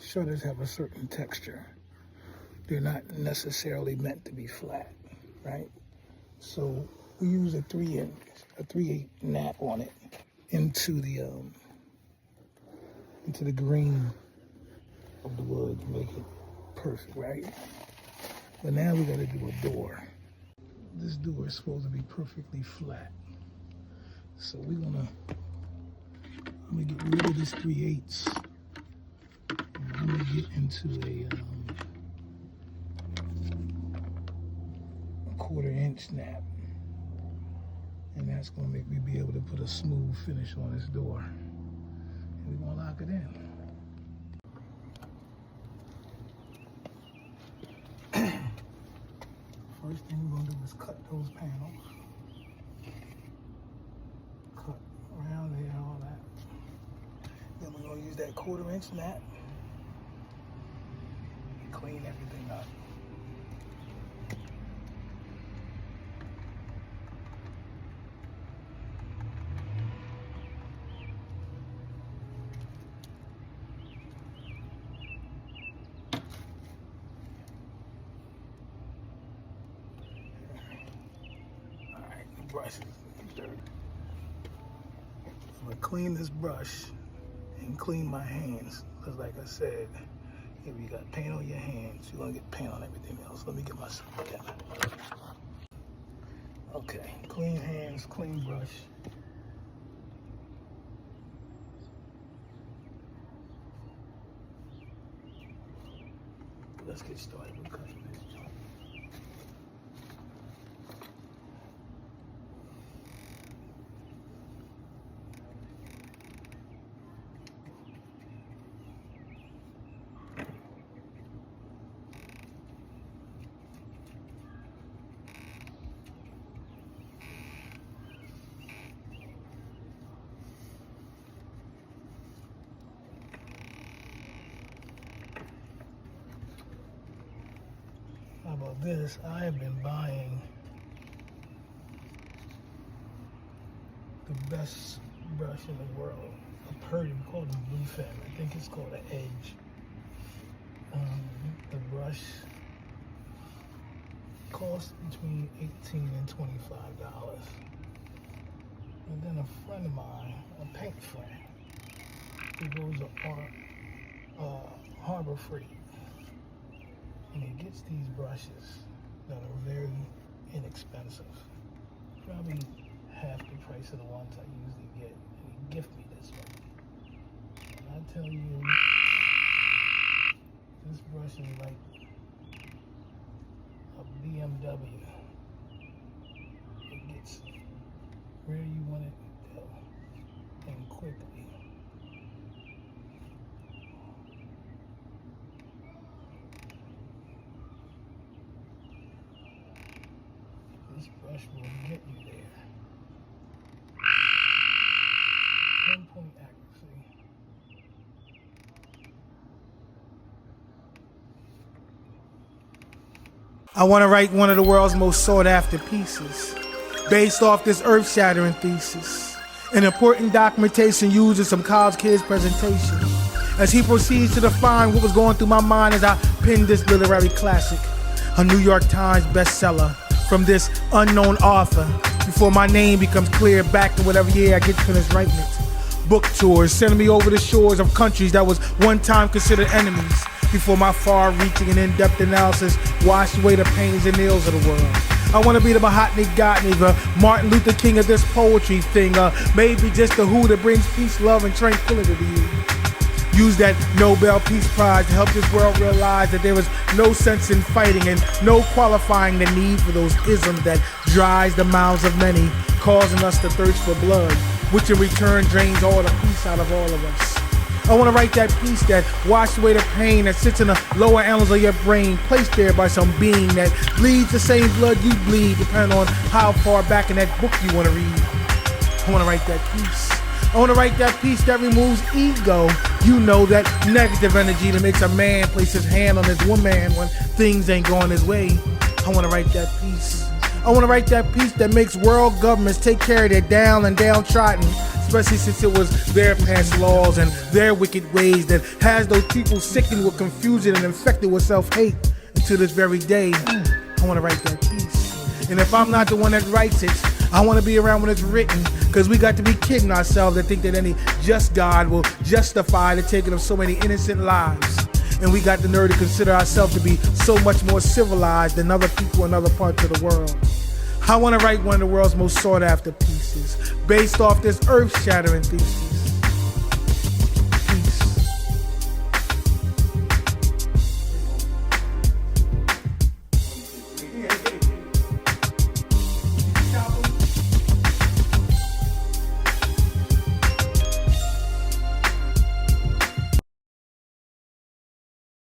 Shutters have a certain texture. They're not necessarily meant to be flat, right? So we use a 3/8 nap on it into the green of the wood to make it perfect, right? But now we got to do a door. This door is supposed to be perfectly flat. So I'm gonna get rid of this 3/8. I'm gonna get into a 1/4" nap. And that's gonna make me be able to put a smooth finish on this door. And we're gonna lock it in. First thing we're gonna do is cut those panels. Cut around here, all that. Then we're gonna use that 1/4" nap and clean everything up. Brush is dirty. I'm gonna clean this brush and clean my hands. Because like I said, if you got paint on your hands, you're gonna get paint on everything else. Let me get myself together. Okay, clean hands, clean brush. Let's get started with cutting this joint. How about this? I have been buying the best brush in the world. I've heard it called the Bluefin. I think it's called an Edge. The brush costs between $18 and $25. And then a friend of mine, a paint friend, he goes to Harbor Freight. And he gets these brushes that are very inexpensive. Probably half the price of the ones I usually get. And he gifted me this one. And I tell you, this brush is like a BMW. It gets where you want it to go, and quickly. This brush will get you there. Pinpoint accuracy. I want to write one of the world's most sought after pieces, based off this earth-shattering thesis. An important documentation used in some college kid's presentation. As he proceeds to define what was going through my mind as I penned this literary classic, a New York Times bestseller from this unknown author, before my name becomes clear back in whatever year I get finished writing it. Book tours sending me over the shores of countries that was one time considered enemies, before my far-reaching and in-depth analysis washed away the pains and ills of the world. I want to be the Mahatma Gandhi, the Martin Luther King of this poetry thing, maybe just the who that brings peace, love, and tranquility to you. Use that Nobel Peace Prize to help this world realize that there is no sense in fighting and no qualifying the need for those isms that dries the mouths of many, causing us to thirst for blood, which in return drains all the peace out of all of us. I want to write that piece that washes away the pain that sits in the lower animals of your brain, placed there by some being that bleeds the same blood you bleed, depending on how far back in that book you want to read. I want to write that piece. I want to write that piece that removes ego. You know, that negative energy that makes a man place his hand on his woman when things ain't going his way. I want to write that piece I want to write that piece that makes world governments take care of their down and downtrodden, especially since it was their past laws and their wicked ways that has those people sickened with confusion and infected with self-hate. And to this very day, I want to write that piece. And if I'm not the one that writes it, I want to be around when it's written, because we got to be kidding ourselves to think that any just God will justify the taking of so many innocent lives. And we got the nerve to consider ourselves to be so much more civilized than other people in other parts of the world. I want to write one of the world's most sought after pieces, based off this earth-shattering thesis.